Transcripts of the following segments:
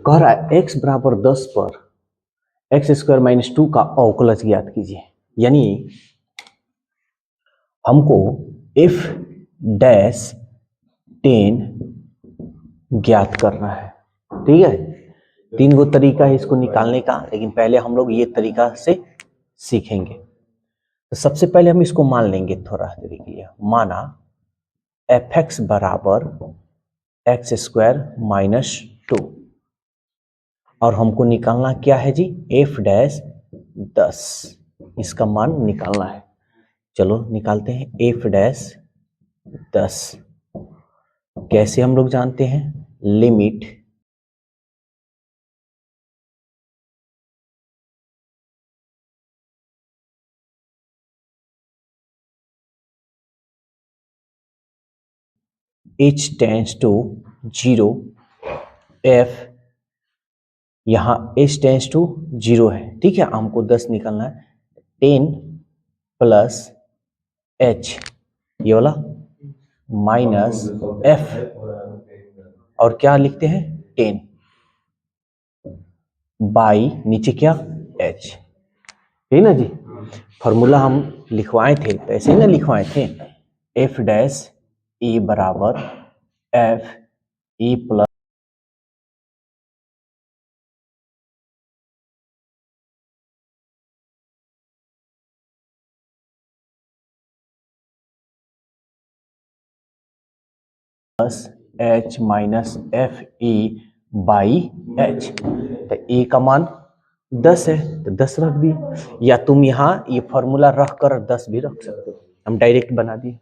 कह रहा है x बराबर 10 पर एक्स स्क्वायर माइनस 2 का अवकलज ज्ञात कीजिए। यानी हमको f डैश 10 ज्ञात करना है। ठीक है, 3 गो तरीका है इसको निकालने का, लेकिन पहले हम लोग ये तरीका से सीखेंगे। तो सबसे पहले हम इसको मान लेंगे थोड़ा देर के लिए। माना एफ एक्स बराबर एक्स स्क्वायर माइनस 2 और हमको निकालना क्या है जी, एफ डैश 10, इसका मान निकालना है। चलो निकालते हैं एफ डैश 10। कैसे हम लोग जानते हैं, limit h tends to 0, f यहाँ h टेंड्स टू 0 है। ठीक है, हमको 10 निकालना है। 10 प्लस h ये वाला माइनस f और क्या लिखते हैं 10 बाई नीचे क्या h। ठीक ना जी, फॉर्मूला हम लिखवाए थे तो ऐसे ही ना लिखवाए थे, f डैश e बराबर f e plus h minus f e by h। तो e का मान 10 है तो 10 रख दिए, या तुम यहाँ ये फॉर्मूला रख कर 10 भी रख सकते हो, हम डायरेक्ट बना दिए।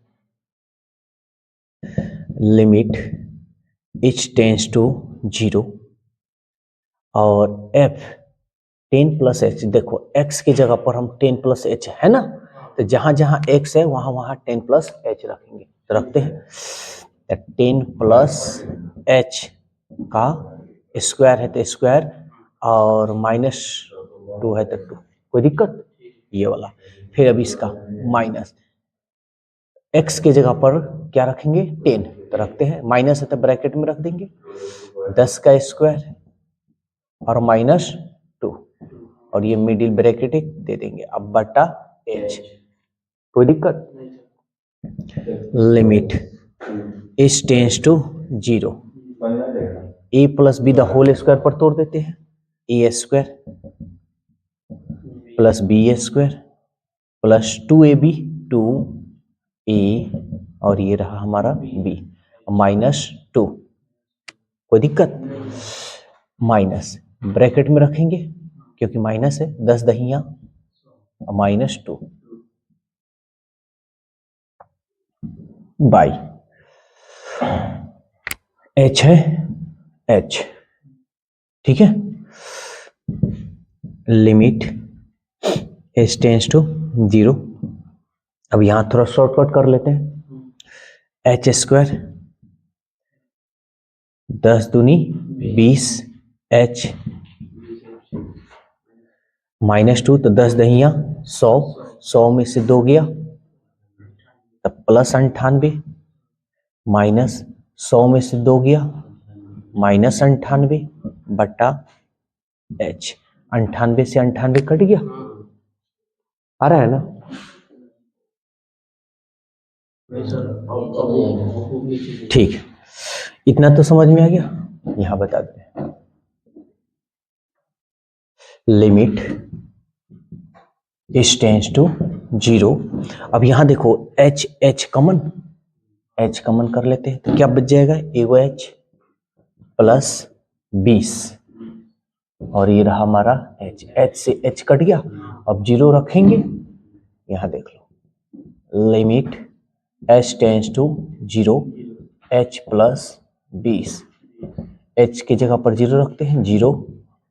लिमिट h टेंड्स टू 0 और f 10 प्लस एच, देखो x की जगह पर हम 10 प्लस एच है ना, तो जहां जहां x है वहां वहां 10 प्लस एच रखेंगे। तो रखते हैं 10 प्लस एच का स्क्वायर है तो स्क्वायर और माइनस 2 है तो 2, कोई दिक्कत ये वाला। फिर अब इसका माइनस x की जगह पर क्या रखेंगे 10, तो रखते हैं माइनस है तो ब्रैकेट में रख देंगे 10 का स्क्वायर और माइनस 2 और ये मिडिल ब्रैकेट दे देंगे, अब बटा h, कोई दिक्कत। Limit h tends to 0, a plus b the whole square पर तोड़ देते हैं, a square plus b square plus 2ab 2a और ये रहा हमारा b माइनस 2, कोई दिक्कत। माइनस ब्रैकेट में रखेंगे क्योंकि माइनस है, 10 दहिया माइनस 2 बाई h है h। ठीक है, लिमिट h टेंड्स टू 0। अब यहां थोड़ा शॉर्टकट कर लेते हैं, h स्क्वायर 10 दूनी 20 h माइनस 2 तो 10 दहिया 100, 100 में से 2 गया तब प्लस 98 माइनस 100 में से 2 गया माइनस 98 बटा h। 98 से 98 कट गया, आ रहा है ना। ठीक, इतना तो समझ में आ गया। यहां बता दें लिमिट h टेंड्स टू 0। अब यहां देखो h कॉमन, h कॉमन कर लेते हैं तो क्या बच जाएगा, एगो h प्लस 20 और ये रहा हमारा h से h कट गया, अब 0 रखेंगे। यहां देख लो limit h tends to 0 h plus 20, h की जगह पर 0 रखते हैं, 0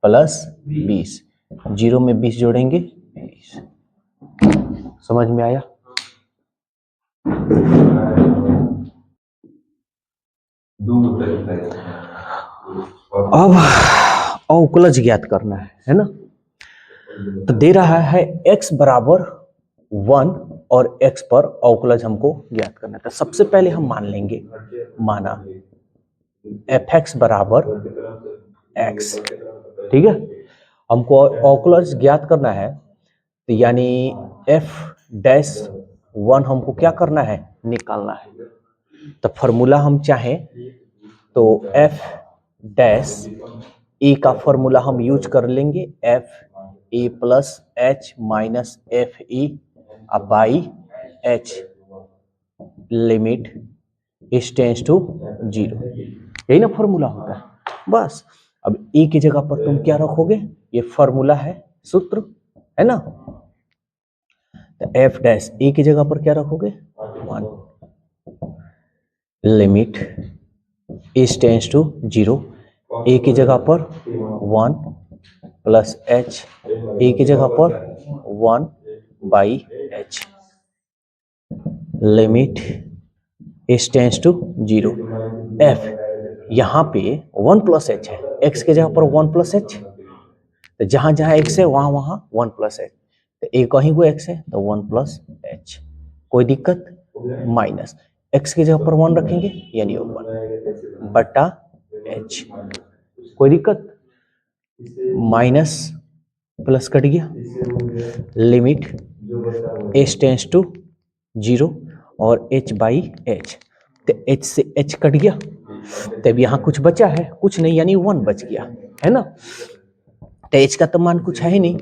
प्लस 20, 0 में 20 जोड़ेंगे 20। समझ में आया। अब अवकलज ज्ञात करना है ना, तो दे रहा है x बराबर 1 और x पर अवकलज हमको ज्ञात करना है। तो सबसे पहले हम मान लेंगे, माना एफ एक्स बराबर एक्स। ठीक है, हमको ऑकुलर्स ज्ञात करना है, तो यानी एफ डैश 1 हमको क्या करना है, निकालना है। तो फॉर्मूला हम चाहें तो एफ डैश ए का फॉर्मूला हम यूज कर लेंगे, f a plus h minus f e by h limit is tends to 0। यही ना फॉर्मूला होता है बस। अब ए की जगह पर तुम क्या रखोगे, ये फॉर्मूला है, सूत्र है ना। तो एफ डैश ए की जगह पर क्या रखोगे, 1 लिमिट इज टेंस टू 0। ए की जगह पर 1 प्लस एच, ए की जगह पर 1 by h limit is tends to 0। F यहाँ पे 1 प्लस एच है, एक्स की जगह पर 1 प्लस एच, तो जहां जहां एक्स है वहां वहां 1 प्लस एच, तो ए कहीं को एक्स है तो 1 प्लस एच, कोई दिक्कत, माइनस एक्स की जगह पर 1 रखेंगे यानी 1 बटा एच, कोई दिक्कत, माइनस प्लस कट गया, लिमिट एच टेंस टू 0 और एच बाई एच, तो एच से एच कट गया, तब यहाँ कुछ बचा है, कुछ नहीं यानी 1 बच गया, है ना। तो एच का तो मान कुछ है ही नहीं,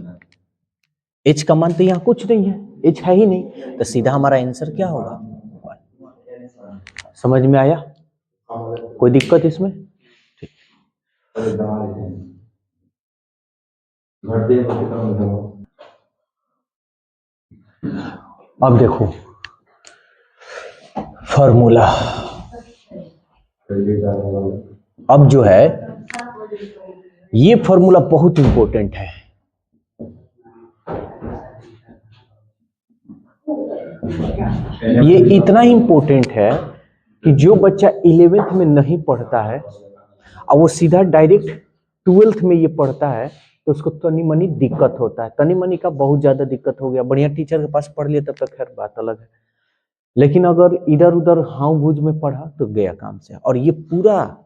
एच का मान तो यहाँ कुछ नहीं है, एच है ही नहीं, तो सीधा हमारा आंसर क्या होगा, 1। समझ में आया, कोई दिक्कत इसमें, ठीक। अब देखो फॉर्मूला, अब जो है ये फॉर्मूला बहुत इंपॉर्टेंट है। ये इतना इंपॉर्टेंट है कि जो बच्चा 11th में नहीं पढ़ता है और वो सीधा डायरेक्ट 12th में ये पढ़ता है तो उसको तनी मनी दिक्कत होता है, तनी मनी का बहुत ज्यादा दिक्कत हो गया। बढ़िया टीचर के पास पढ़ लिया तब तक खैर बात अलग है, लेकिन अगर इधर उधर हाँ बूझ में पढ़ा तो गया काम से। और ये पूरा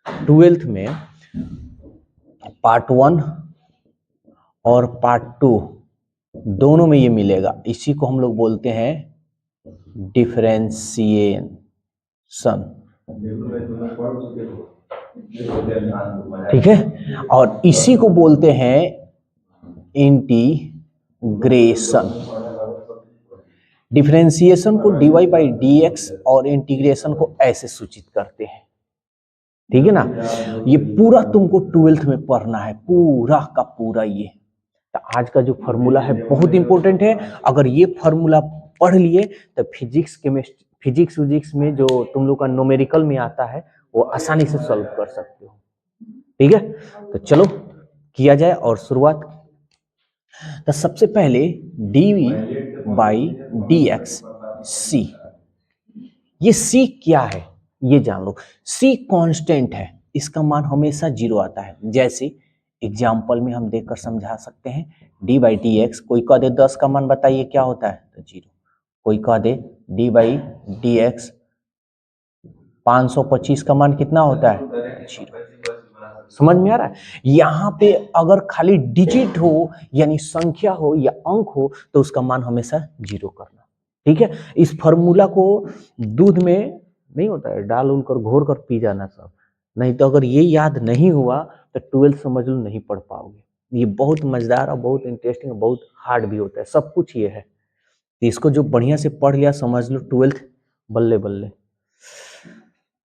12th में पार्ट 1 और पार्ट 2 दोनों में ये मिलेगा, इसी को हम लोग बोलते हैं डिफरेंशिएशन, ठीक है, और इसी को बोलते हैं इंटीग्रेशन। डिफरेंशिएशन को dy बाई dx और इंटीग्रेशन को ऐसे सूचित करते हैं, ठीक है ना। ये पूरा तुमको 12th में पढ़ना है, पूरा का पूरा। ये तो आज का जो फॉर्मूला है बहुत इंपॉर्टेंट है, अगर ये फॉर्मूला पढ़ लिए तो फिजिक्स केमिस्ट्री फिजिक्स में जो तुम लोग का न्यूमेरिकल में आता है वो आसानी से सॉल्व कर सकते हो, ठीक है। तो चलो किया जाए और शुरुआत। तो सबसे पहले डी बाई डी एक्स सी, ये सी क्या है ये जान लो। सी कांस्टेंट है, इसका मान हमेशा 0 आता है। जैसे एग्जाम्पल में हम देखकर समझा सकते हैं, डी बाई डी एक्स, कोई कह दे 10 का मान बताइए क्या होता है तो 0, कोई कह दे डी बाई डी एक्स 525 का मान कितना होता है 0। समझ में आ रहा है। यहाँ पे अगर खाली डिजिट हो यानी संख्या हो या अंक हो तो उसका मान हमेशा 0 करना, ठीक है। इस फॉर्मूला को दूध में नहीं होता है डाल उल कर घोर कर पी जाना सब, नहीं तो अगर ये याद नहीं हुआ तो 12th समझ लो नहीं पढ़ पाओगे। ये बहुत मजेदार और बहुत इंटरेस्टिंग और बहुत हार्ड भी होता है, सब कुछ ये है। इसको जो बढ़िया से पढ़ लिया समझ लो 12th बल्ले बल्ले।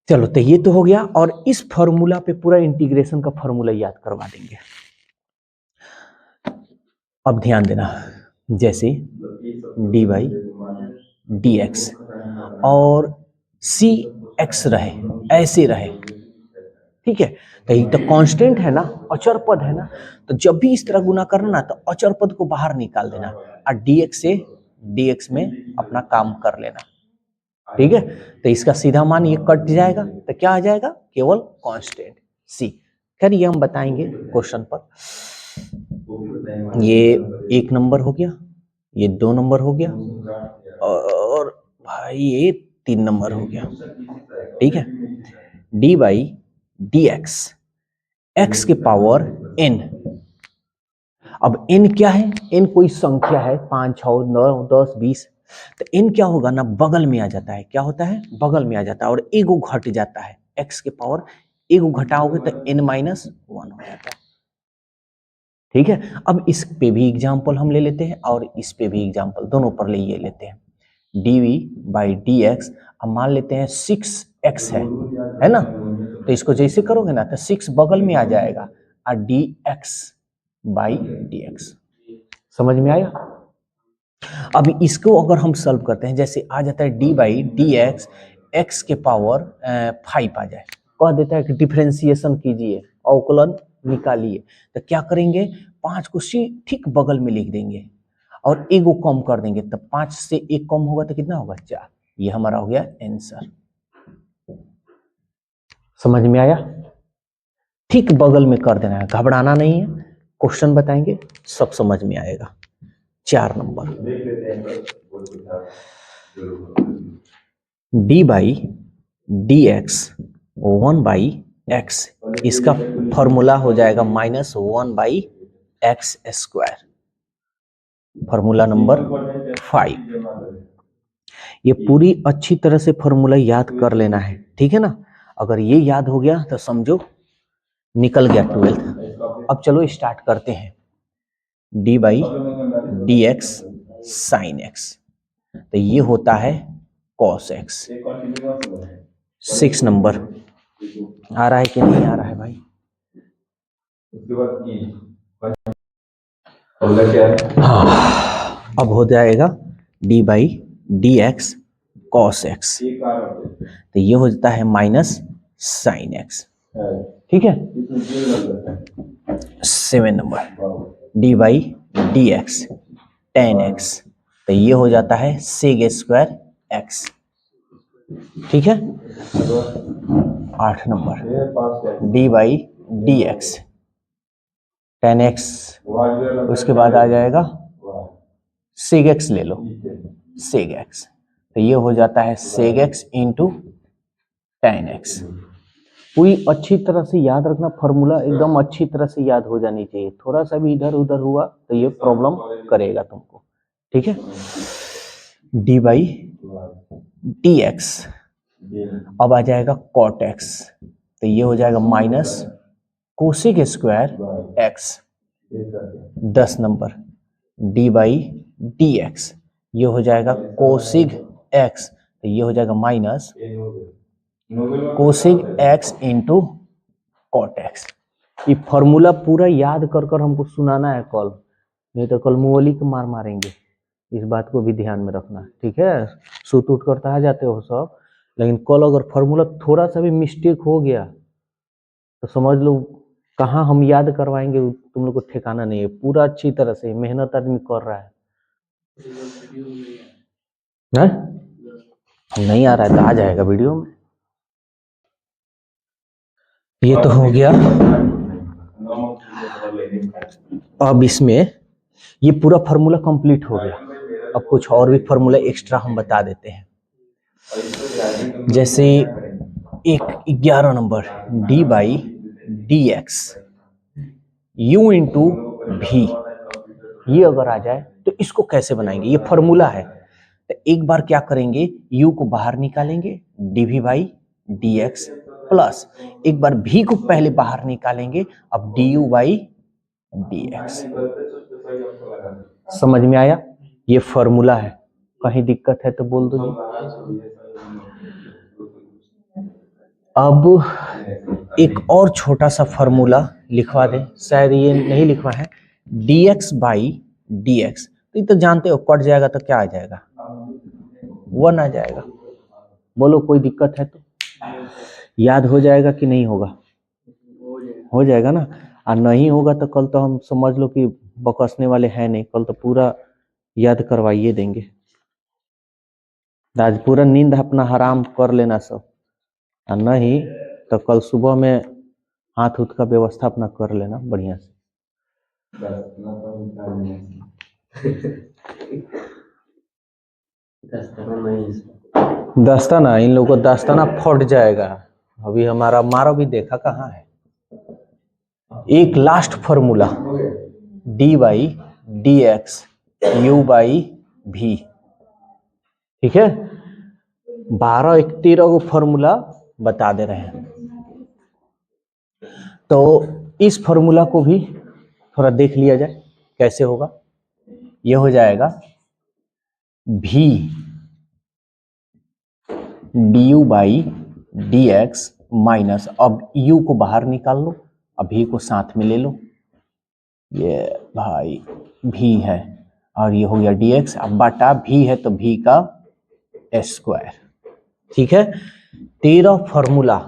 चलो तो ये तो हो गया, और इस फॉर्मूला पे पूरा इंटीग्रेशन का फॉर्मूला याद करवा देंगे। अब ध्यान देना, जैसे डी बाई डी एक्स और सी एक्स रहे, ऐसे रहे, ठीक है। तो ये तो कांस्टेंट है ना, अचर पद है ना, तो जब भी इस तरह गुना करना ना तो अचर पद को बाहर निकाल देना और डीएक्स से डीएक्स में अपना काम कर लेना, ठीक है। तो इसका सीधा मान ये कट जाएगा तो क्या आ जाएगा, केवल कांस्टेंट सी। खैर ये हम बताएंगे क्वेश्चन पर। ये 1 नंबर हो गया, ये 2 नंबर हो गया, और भाई ये 3 नंबर हो गया, ठीक है। D by d x x के पावर n। अब n क्या है? n कोई संख्या है, 5 6 9 10 20, तो n क्या होगा ना, बगल में आ जाता है। क्या होता है? बगल में आ जाता है और एगो घट जाता है। x के पावर एगो घटाओगे तो n माइनस 1 हो जाता है। ठीक है, अब इस पे भी एग्जाम्पल हम ले लेते हैं और इस पे भी एग्जाम्पल, दोनों पर ले लेते हैं। dv बाई dx, अब मान लेते हैं 6x है ना, तो इसको जैसे करोगे ना तो 6 बगल में आ जाएगा और dx बाई dx। समझ में आया? अब इसको अगर हम सॉल्व करते हैं, जैसे आ जाता है d बाई dx, x के पावर 5 आ जाए, कह देता है कि डिफरेंशिएशन कीजिए, अवकलन निकालिए, तो क्या करेंगे? 5 को ठीक बगल में लिख देंगे और एगो कम कर देंगे, तब 5 से 1 कम होगा तो कितना होगा? 4। ये हमारा हो गया आंसर। समझ में आया? ठीक बगल में कर देना है, घबराना नहीं है। क्वेश्चन बताएंगे, सब समझ में आएगा। 4 number, d by d x 1 by x, इसका फॉर्मूला हो जाएगा -1/x स्क्वायर। Formula number 5। ये पूरी अच्छी तरह से फॉर्मूला याद कर लेना है, ठीक है ना? अगर ये याद हो गया तो समझो निकल गया 12th। अब चलो स्टार्ट करते हैं। d by d x sine x, तो ये होता है cos x। 6 नंबर आ रहा है कि नहीं आ रहा है भाई? हाँ, अब हो जाएगा d by d x cos x, तो ये हो जाता है माइनस साइन एक्स। ठीक है। 7 number d by d x ten x, तो ये हो जाता है सेग स्क्वायर एक्स। ठीक है। 8 number d by d x ten x, उसके बाद आ जाएगा सेग एक्स, ले लो सेग एक्स, तो ये हो जाता है सेग एक्स इंटू टेन एक्स। पूरी अच्छी तरह से याद रखना, फॉर्मूला एकदम अच्छी तरह से याद हो जानी चाहिए। थोड़ा सा भी इधर उधर हुआ तो ये प्रॉब्लम करेगा तुमको। ठीक है। डी बाई टी एक्स, अब आ जाएगा कॉट एक्स, तो ये हो जाएगा minus cosec square x. 10 number d by d x, ये हो जाएगा कोसिग एक्स, तो ये हो जाएगा minus cosec x into cot x. ये फॉर्मूला पूरा याद कर कर हमको सुनाना है कल, नहीं तो कल मुअली को मार मारेंगे। इस बात को भी ध्यान में रखना, ठीक है? सूत उठ करता आ जाते हो सब, लेकिन कल अगर फॉर्मूला थोड़ा सा भी मिस्टेक हो गया तो समझ लो कहाँ हम याद करवाएंगे, तुम लोग को ठिकाना नहीं है। पूरा अच्छी तरह से मेहनत आदमी कर रहा है। नहीं आ रहा है तो आ जाएगा वीडियो में। ये तो हो गया। अब इसमें ये पूरा फार्मूला कंप्लीट हो गया। अब कुछ और भी फार्मूला एक्स्ट्रा हम बता देते हैं। जैसे एक 11 number d by d x you into भी, ये अगर आ जाए तो इसको कैसे बनाएंगे? ये फॉर्मूला है, तो एक बार क्या करेंगे, u को बाहर निकालेंगे, dv by d x plus एक बार v को पहले बाहर निकालेंगे, अब du बाई डी एक्स। समझ में आया? ये फॉर्मूला है, कहीं दिक्कत है तो बोल दो जी। अब एक और छोटा सा फॉर्मूला लिखवा दें, शायद ये नहीं लिखवा है, dx बाई डी एक्स, तो ये तो जानते हो कट जाएगा तो क्या आ जाएगा? 1 आ जाएगा। बोलो कोई दिक्कत है तो? याद हो जाएगा कि नहीं होगा? हो जाएगा ना। और नहीं होगा तो कल तो हम समझ लो कि बकसने वाले हैं नहीं, कल तो पूरा याद करवाइए देंगे। आज पूरा नींद अपना हराम कर लेना सब, और नहीं तो कल सुबह में हाथ उठ का व्यवस्था अपना कर लेना बढ़िया से। दस्ताना, इन लोगों को दस्ताना फट जाएगा। अभी हमारा मारो भी देखा कहाँ है? एक last formula D by d x you by भी, ठीक है। 12-13 को फॉर्मूला बता दे रहे हैं। तो इस फॉर्मूला को भी थोड़ा देख लिया जाए कैसे होगा। यह हो जाएगा भी D you by d x minus, अब u को बाहर निकाल लो, अब v को साथ में ले लो, ये भाई v है और ये हो गया dx, अब बटा v है तो v का स्क्वायर, ठीक है। 13 फॉर्मूला